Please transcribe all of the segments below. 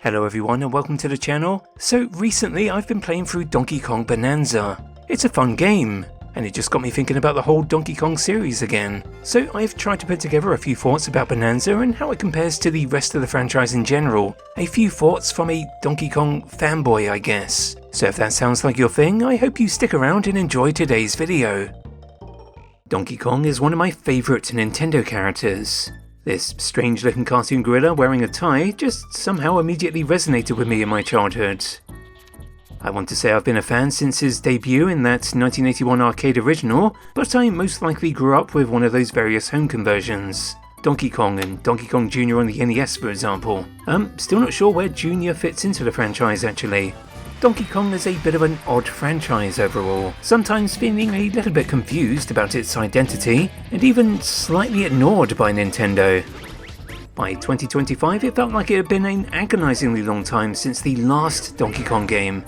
Hello everyone and welcome to the channel. So recently I've been playing through Donkey Kong Bonanza. It's a fun game, and it just got me thinking about the whole Donkey Kong series again. So I've tried to put together a few thoughts about Bonanza and how it compares to the rest of the franchise in general. A few thoughts from a Donkey Kong fanboy, I guess. So if that sounds like your thing, I hope you stick around and enjoy today's video. Donkey Kong is one of my favourite Nintendo characters. This strange looking cartoon gorilla wearing a tie just somehow immediately resonated with me in my childhood. I want to say I've been a fan since his debut in that 1981 arcade original, but I most likely grew up with one of those various home conversions. Donkey Kong and Donkey Kong Jr. on the NES for example. Still not sure where Jr. fits into the franchise actually. Donkey Kong is a bit of an odd franchise overall, sometimes feeling a little bit confused about its identity, and even slightly ignored by Nintendo. By 2025 it felt like it had been an agonizingly long time since the last Donkey Kong game.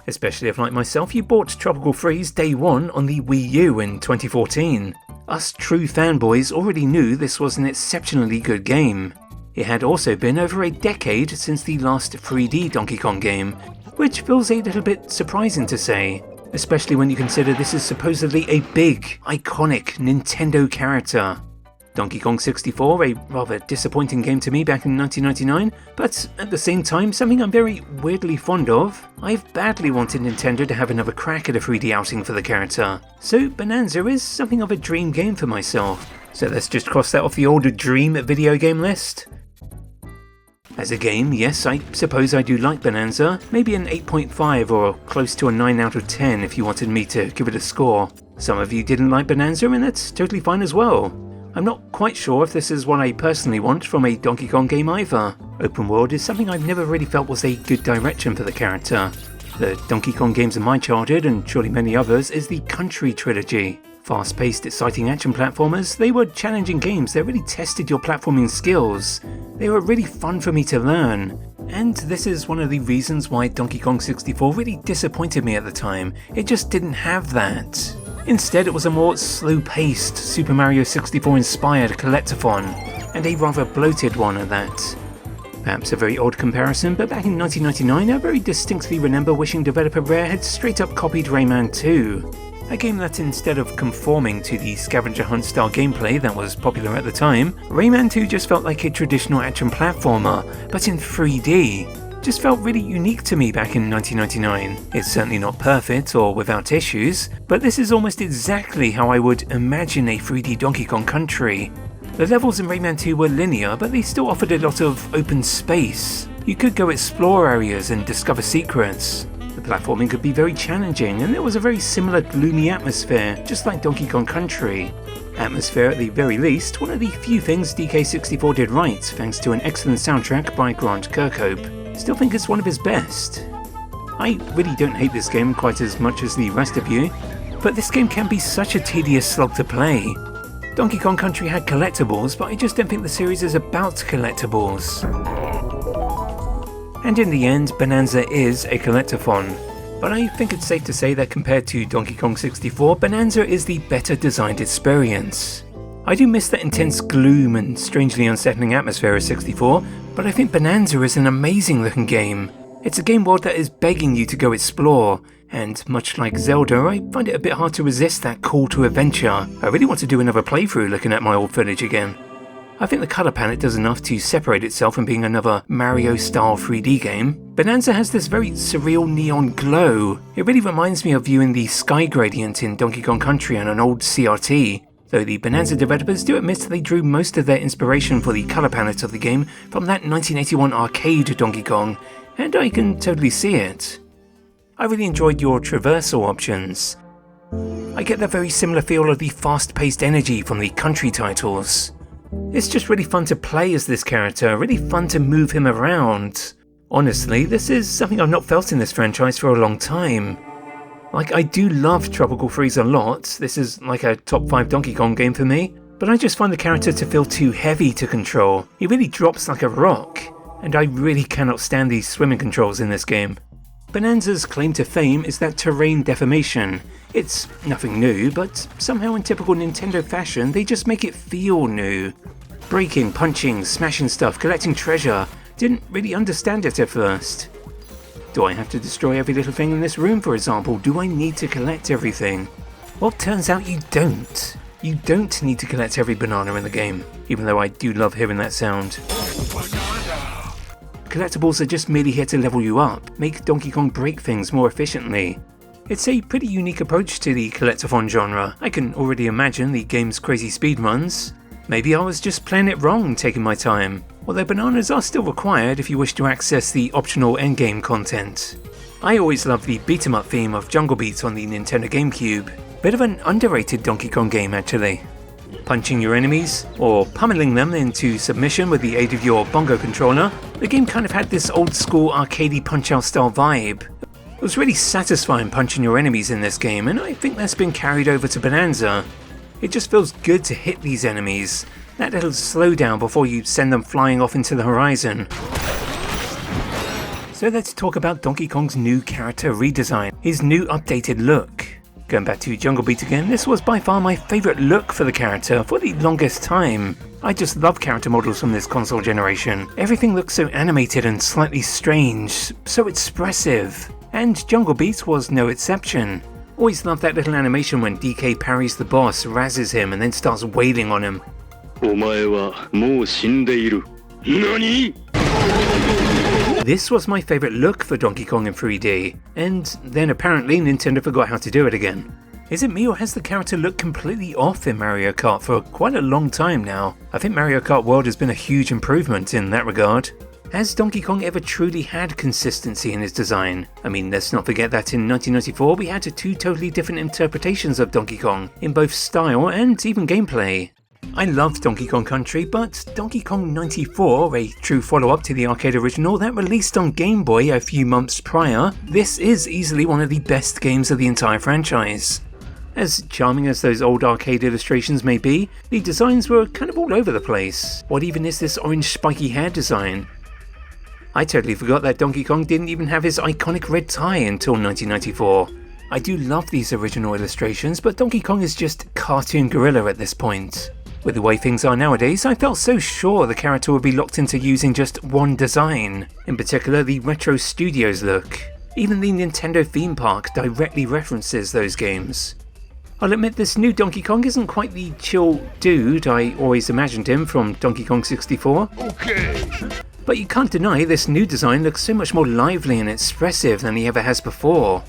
Especially if, like myself, you bought Tropical Freeze day one on the Wii U in 2014. Us true fanboys already knew this was an exceptionally good game. It had also been over a decade since the last 3D Donkey Kong game, which feels a little bit surprising to say, especially when you consider this is supposedly a big, iconic Nintendo character. Donkey Kong 64, a rather disappointing game to me back in 1999, but at the same time something I'm very weirdly fond of. I've badly wanted Nintendo to have another crack at a 3D outing for the character, so Bonanza is something of a dream game for myself. So let's just cross that off the old dream video game list. As a game, yes, I suppose I do like Bonanza, maybe an 8.5 or close to a 9 out of 10 if you wanted me to give it a score. Some of you didn't like Bonanza and that's totally fine as well. I'm not quite sure if this is what I personally want from a Donkey Kong game either. Open world is something I've never really felt was a good direction for the character. The Donkey Kong games of my childhood, and surely many others, is the Country trilogy. Fast-paced, exciting action platformers, they were challenging games that really tested your platforming skills. They were really fun for me to learn. And this is one of the reasons why Donkey Kong 64 really disappointed me at the time. It just didn't have that. Instead, it was a more slow-paced, Super Mario 64-inspired collectathon, and a rather bloated one at that. Perhaps a very odd comparison, but back in 1999 I very distinctly remember wishing developer Rare had straight up copied Rayman 2. A game that instead of conforming to the scavenger hunt style gameplay that was popular at the time, Rayman 2 just felt like a traditional action platformer, but in 3D. Just felt really unique to me back in 1999. It's certainly not perfect or without issues, but this is almost exactly how I would imagine a 3D Donkey Kong Country. The levels in Rayman 2 were linear, but they still offered a lot of open space. You could go explore areas and discover secrets. The platforming could be very challenging, and there was a very similar gloomy atmosphere, just like Donkey Kong Country. Atmosphere at the very least, one of the few things DK64 did right, thanks to an excellent soundtrack by Grant Kirkhope. Still think it's one of his best. I really don't hate this game quite as much as the rest of you, but this game can be such a tedious slog to play. Donkey Kong Country had collectibles, but I just don't think the series is about collectibles. And in the end, Bonanza is a collectathon. But I think it's safe to say that compared to Donkey Kong 64, Bonanza is the better designed experience. I do miss that intense gloom and strangely unsettling atmosphere of 64, but I think Bonanza is an amazing looking game. It's a game world that is begging you to go explore, and much like Zelda, I find it a bit hard to resist that call to adventure. I really want to do another playthrough looking at my old footage again. I think the colour palette does enough to separate itself from being another Mario-style 3D game. Bonanza has this very surreal neon glow. It really reminds me of viewing the sky gradient in Donkey Kong Country on an old CRT, though the Bonanza developers do admit they drew most of their inspiration for the colour palette of the game from that 1981 arcade Donkey Kong, and I can totally see it. I really enjoyed your traversal options. I get that very similar feel of the fast-paced energy from the Country titles. It's just really fun to play as this character, really fun to move him around. Honestly, this is something I've not felt in this franchise for a long time. Like, I do love Tropical Freeze a lot, this is like a top 5 Donkey Kong game for me, but I just find the character to feel too heavy to control. He really drops like a rock, and I really cannot stand these swimming controls in this game. Bonanza's claim to fame is that terrain deformation. It's nothing new, but somehow in typical Nintendo fashion they just make it feel new. Breaking, punching, smashing stuff, collecting treasure, Didn't really understand it at first. Do I have to destroy every little thing in this room, for example? Do I need to collect everything? Well, turns out you don't. You don't need to collect every banana in the game, even though I do love hearing that sound. Collectibles are just merely here to level you up, make Donkey Kong break things more efficiently. It's a pretty unique approach to the collectathon genre. I can already imagine the game's crazy speedruns. Maybe I was just playing it wrong, taking my time. Although bananas are still required if you wish to access the optional endgame content. I always loved the beat-em-up theme of Jungle Beat on the Nintendo GameCube. Bit of an underrated Donkey Kong game actually. Punching your enemies, or pummeling them into submission with the aid of your bongo controller, the game kind of had this old school arcadey punch-out style vibe. It was really satisfying punching your enemies in this game, and I think that's been carried over to Bonanza. It just feels good to hit these enemies, that little slowdown before you send them flying off into the horizon. So let's talk about Donkey Kong's new character redesign, his new updated look. Going back to Jungle Beat again, this was by far my favourite look for the character for the longest time. I just love character models from this console generation. Everything looks so animated and slightly strange, so expressive. And Jungle Beat was no exception. Always loved that little animation when DK parries the boss, razzes him, and then starts wailing on him. This was my favourite look for Donkey Kong in 3D, and then apparently Nintendo forgot how to do it again. Is it me, or has the character looked completely off in Mario Kart for quite a long time now? I think Mario Kart World has been a huge improvement in that regard. Has Donkey Kong ever truly had consistency in his design? I mean, let's not forget that in 1994 we had two totally different interpretations of Donkey Kong, in both style and even gameplay. I loved Donkey Kong Country, but Donkey Kong 94, a true follow-up to the arcade original that released on Game Boy a few months prior, this is easily one of the best games of the entire franchise. As charming as those old arcade illustrations may be, the designs were kind of all over the place. What even is this orange spiky hair design? I totally forgot that Donkey Kong didn't even have his iconic red tie until 1994. I do love these original illustrations, but Donkey Kong is just cartoon gorilla at this point. With the way things are nowadays, I felt so sure the character would be locked into using just one design, in particular the Retro Studios look. Even the Nintendo theme park directly references those games. I'll admit this new Donkey Kong isn't quite the chill dude I always imagined him from Donkey Kong 64. Okay. But you can't deny this new design looks so much more lively and expressive than he ever has before.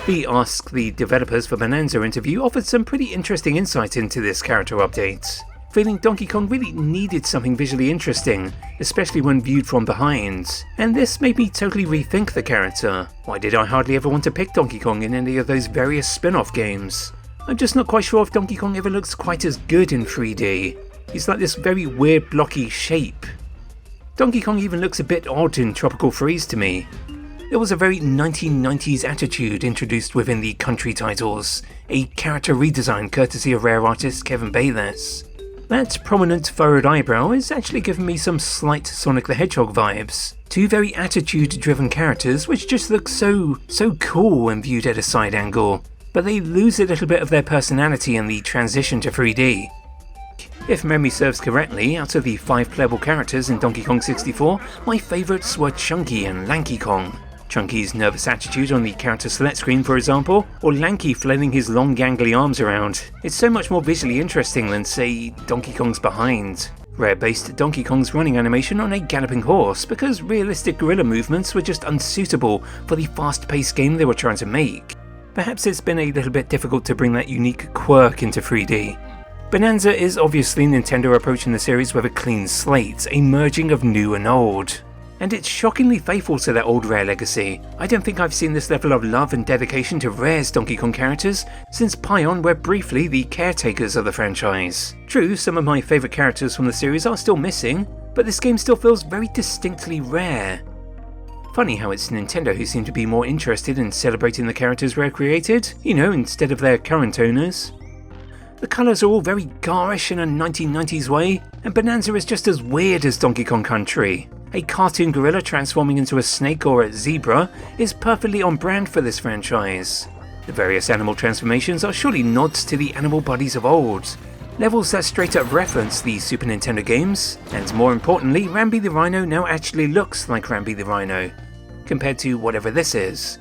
The Ask the Developers for Bananza interview offered some pretty interesting insight into this character update, feeling Donkey Kong really needed something visually interesting, especially when viewed from behind, and this made me totally rethink the character. Why did I hardly ever want to pick Donkey Kong in any of those various spin-off games? I'm just not quite sure if Donkey Kong ever looks quite as good in 3D. He's like this very weird blocky shape. Donkey Kong even looks a bit odd in Tropical Freeze to me. There was a very 1990s attitude introduced within the country titles, a character redesign courtesy of rare artist Kevin Bayless. That prominent furrowed eyebrow is actually giving me some slight Sonic the Hedgehog vibes. Two very attitude-driven characters which just look so cool when viewed at a side angle, but they lose a little bit of their personality in the transition to 3D. If memory serves correctly, out of the 5 playable characters in Donkey Kong 64, my favourites were Chunky and Lanky Kong. Chunky's nervous attitude on the character select screen, for example, or Lanky flailing his long gangly arms around. It's so much more visually interesting than, say, Donkey Kong's behind. Rare based Donkey Kong's running animation on a galloping horse because realistic gorilla movements were just unsuitable for the fast-paced game they were trying to make. Perhaps it's been a little bit difficult to bring that unique quirk into 3D. Bonanza is obviously Nintendo approaching the series with a clean slate, a merging of new and old. And it's shockingly faithful to that old Rare legacy. I don't think I've seen this level of love and dedication to Rare's Donkey Kong characters since Pion were briefly the caretakers of the franchise. True, some of my favourite characters from the series are still missing, but this game still feels very distinctly Rare. Funny how it's Nintendo who seem to be more interested in celebrating the characters Rare created, instead of their current owners. The colours are all very garish in a 1990s way, and Bonanza is just as weird as Donkey Kong Country. A cartoon gorilla transforming into a snake or a zebra is perfectly on brand for this franchise. The various animal transformations are surely nods to the animal bodies of old. Levels that straight up reference the Super Nintendo games, and more importantly, Rambi the Rhino now actually looks like Rambi the Rhino, compared to whatever this is.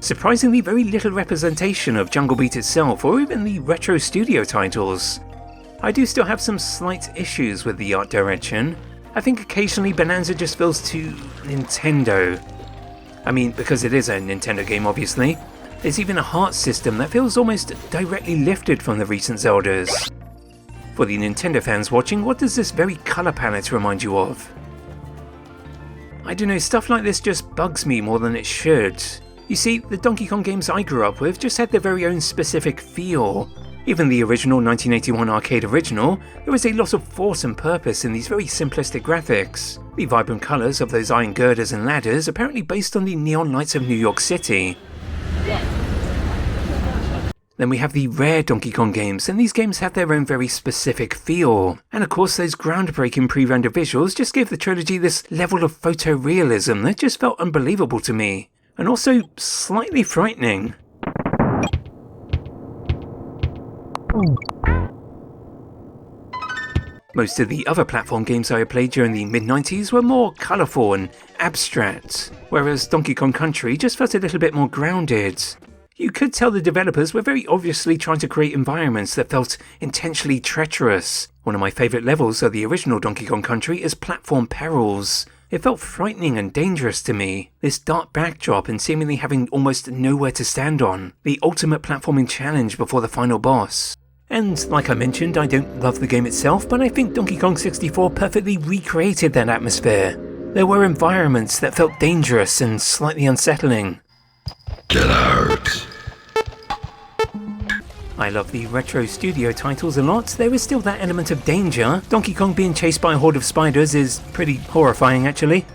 Surprisingly, very little representation of Jungle Beat itself, or even the retro studio titles. I do still have some slight issues with the art direction. I think occasionally Bonanza just feels too Nintendo. I mean, because it is a Nintendo game obviously. There's even a heart system that feels almost directly lifted from the recent Zeldas. For the Nintendo fans watching, what does this very colour palette remind you of? I don't know, stuff like this just bugs me more than it should. You see, the Donkey Kong games I grew up with just had their very own specific feel. Even the original 1981 arcade original, there was a lot of force and purpose in these very simplistic graphics. The vibrant colours of those iron girders and ladders apparently based on the neon lights of New York City. Then we have the rare Donkey Kong games, and these games have their own very specific feel. And of course those groundbreaking pre-rendered visuals just gave the trilogy this level of photorealism that just felt unbelievable to me. And also slightly frightening. Most of the other platform games I played during the mid-90s were more colourful and abstract, whereas Donkey Kong Country just felt a little bit more grounded. You could tell the developers were very obviously trying to create environments that felt intentionally treacherous. One of my favourite levels of the original Donkey Kong Country is Platform Perils. It felt frightening and dangerous to me, this dark backdrop and seemingly having almost nowhere to stand on, the ultimate platforming challenge before the final boss. And like I mentioned, I don't love the game itself, but I think Donkey Kong 64 perfectly recreated that atmosphere. There were environments that felt dangerous and slightly unsettling. Get out! I love the retro studio titles a lot. There is still that element of danger. Donkey Kong being chased by a horde of spiders is pretty horrifying actually.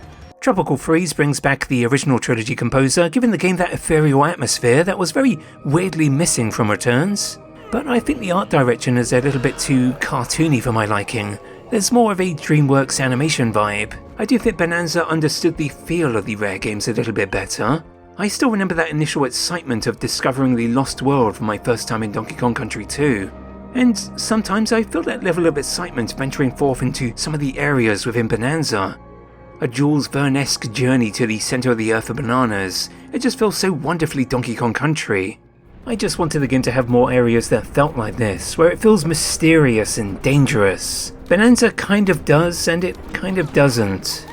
Tropical Freeze brings back the original trilogy composer, giving the game that ethereal atmosphere that was very weirdly missing from Returns. But I think the art direction is a little bit too cartoony for my liking. There's more of a DreamWorks animation vibe. I do think Bonanza understood the feel of the rare games a little bit better. I still remember that initial excitement of discovering the lost world for my first time in Donkey Kong Country 2. And sometimes I feel that level of excitement venturing forth into some of the areas within Bonanza. A Jules Verne-esque journey to the centre of the earth for bananas. It just feels so wonderfully Donkey Kong Country. I just wanted the game to have more areas that felt like this, where it feels mysterious and dangerous. Bonanza kind of does, and it kind of doesn't.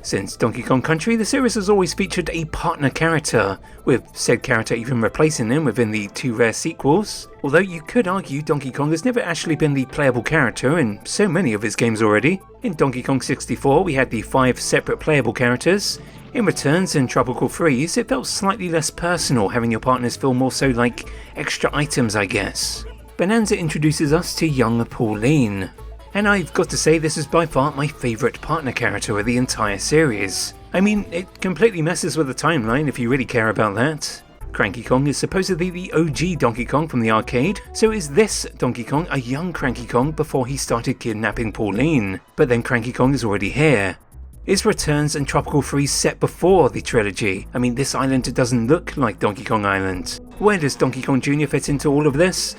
Since Donkey Kong Country, the series has always featured a partner character, with said character even replacing him within the two rare sequels. Although you could argue Donkey Kong has never actually been the playable character in so many of his games already. In Donkey Kong 64 we had the 5 separate playable characters. In Returns and Tropical Freeze it felt slightly less personal, having your partners feel more so like extra items I guess. Bonanza introduces us to young Pauline. And I've got to say this is by far my favourite partner character of the entire series. I mean, it completely messes with the timeline if you really care about that. Cranky Kong is supposedly the OG Donkey Kong from the arcade, so is this Donkey Kong a young Cranky Kong before he started kidnapping Pauline? But then Cranky Kong is already here. Is Returns and Tropical Freeze set before the trilogy? I mean, this island doesn't look like Donkey Kong Island. Where does Donkey Kong Jr. fit into all of this?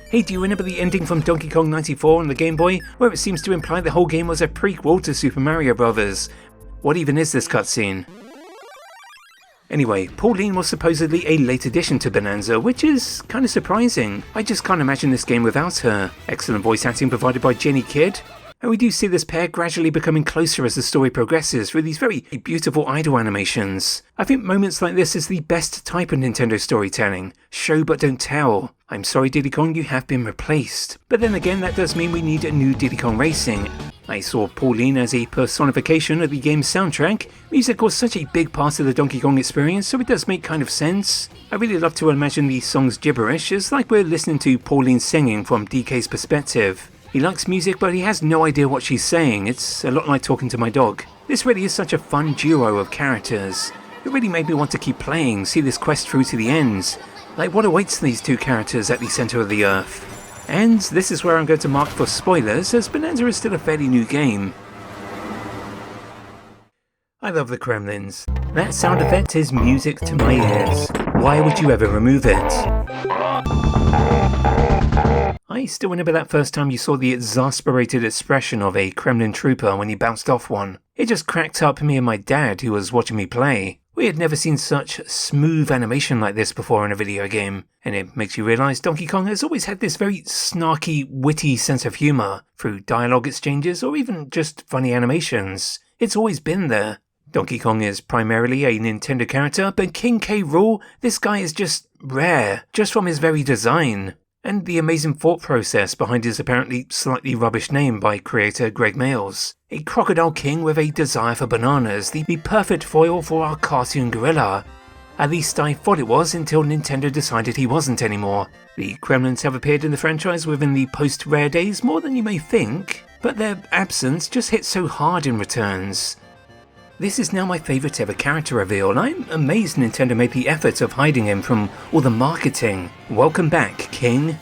Hey, do you remember the ending from Donkey Kong 94 on the Game Boy, where it seems to imply the whole game was a prequel to Super Mario Bros? What even is this cutscene? Anyway, Pauline was supposedly a late addition to Bonanza, which is kinda surprising. I just can't imagine this game without her. Excellent voice acting provided by Jenny Kidd. And we do see this pair gradually becoming closer as the story progresses through these very beautiful idle animations. I think moments like this is the best type of Nintendo storytelling. Show but don't tell. I'm sorry Diddy Kong, you have been replaced. But then again, that does mean we need a new Diddy Kong Racing. I saw Pauline as a personification of the game's soundtrack. Music was such a big part of the Donkey Kong experience, so it does make kind of sense. I really love to imagine the song's gibberish. It's like we're listening to Pauline singing from DK's perspective. He likes music, but he has no idea what she's saying. It's a lot like talking to my dog. This really is such a fun duo of characters. It really made me want to keep playing, see this quest through to the end. Like what awaits these two characters at the centre of the earth. And this is where I'm going to mark for spoilers, as Bonanza is still a fairly new game. I love the Kremlins. That sound effect is music to my ears. Why would you ever remove it? I still remember that first time you saw the exasperated expression of a Kremlin trooper when he bounced off one. It just cracked up me and my dad who was watching me play. We had never seen such smooth animation like this before in a video game, and it makes you realise Donkey Kong has always had this very snarky, witty sense of humour through dialogue exchanges or even just funny animations. It's always been there. Donkey Kong is primarily a Nintendo character, but King K. Rool, this guy is just rare, just from his very design, and the amazing thought process behind his apparently slightly rubbish name by creator Greg Mayles. A crocodile king with a desire for bananas, the perfect foil for our cartoon gorilla. At least I thought it was until Nintendo decided he wasn't anymore. The Kremlins have appeared in the franchise within the post-Rare days more than you may think, but their absence just hits so hard in returns. This is now my favourite ever character reveal, and I'm amazed Nintendo made the effort of hiding him from all the marketing. Welcome back, King.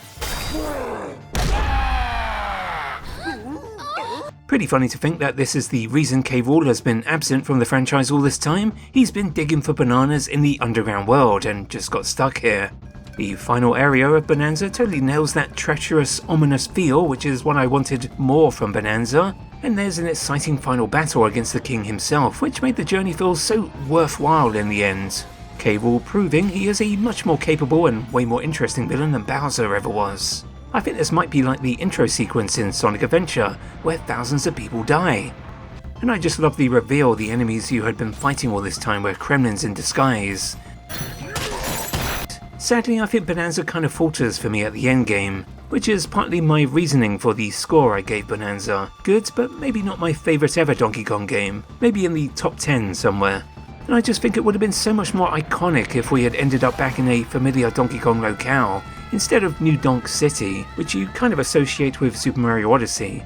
Pretty funny to think that this is the reason K. Rool has been absent from the franchise all this time. He's been digging for bananas in the underground world and just got stuck here. The final area of Bonanza totally nails that treacherous, ominous feel, which is what I wanted more from Bonanza. And there's an exciting final battle against the king himself, which made the journey feel so worthwhile in the end. K. Rool proving he is a much more capable and way more interesting villain than Bowser ever was. I think this might be like the intro sequence in Sonic Adventure, where thousands of people die. And I just love the reveal the enemies you had been fighting all this time were Kremlins in disguise. Sadly, I think Bonanza kind of falters for me at the endgame, which is partly my reasoning for the score I gave Bonanza. Good, but maybe not my favourite ever Donkey Kong game, maybe in the top 10 somewhere. And I just think it would have been so much more iconic if we had ended up back in a familiar Donkey Kong locale, instead of New Donk City, which you kind of associate with Super Mario Odyssey.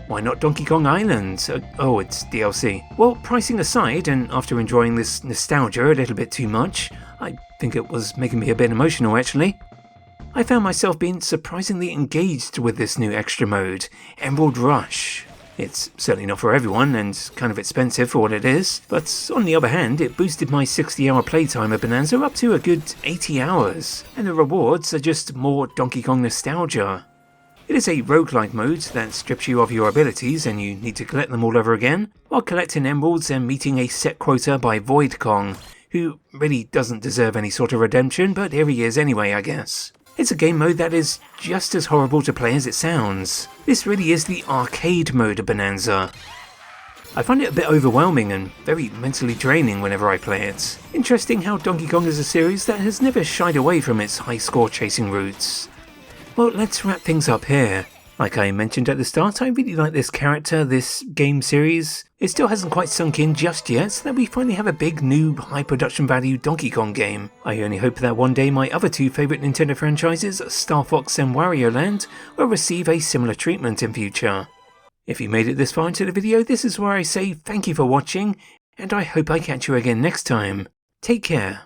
Why not Donkey Kong Island? Oh, it's DLC. Well, pricing aside, and after enjoying this nostalgia a little bit too much, I think it was making me a bit emotional actually. I found myself being surprisingly engaged with this new extra mode, Emerald Rush. It's certainly not for everyone and kind of expensive for what it is, but on the other hand it boosted my 60-hour playtime of Bonanza up to a good 80 hours, and the rewards are just more Donkey Kong nostalgia. It is a roguelike mode that strips you of your abilities and you need to collect them all over again, while collecting emeralds and meeting a set quota by Void Kong, who really doesn't deserve any sort of redemption, but here he is anyway, I guess. It's a game mode that is just as horrible to play as it sounds. This really is the arcade mode of Bonanza. I find it a bit overwhelming and very mentally draining whenever I play it. Interesting how Donkey Kong is a series that has never shied away from its high score chasing roots. Well, let's wrap things up here. Like I mentioned at the start, I really like this character, this game series. It still hasn't quite sunk in just yet that we finally have a big new high production value Donkey Kong game. I only hope that one day my other two favourite Nintendo franchises, Star Fox and Wario Land, will receive a similar treatment in future. If you made it this far into the video, this is where I say thank you for watching, and I hope I catch you again next time. Take care.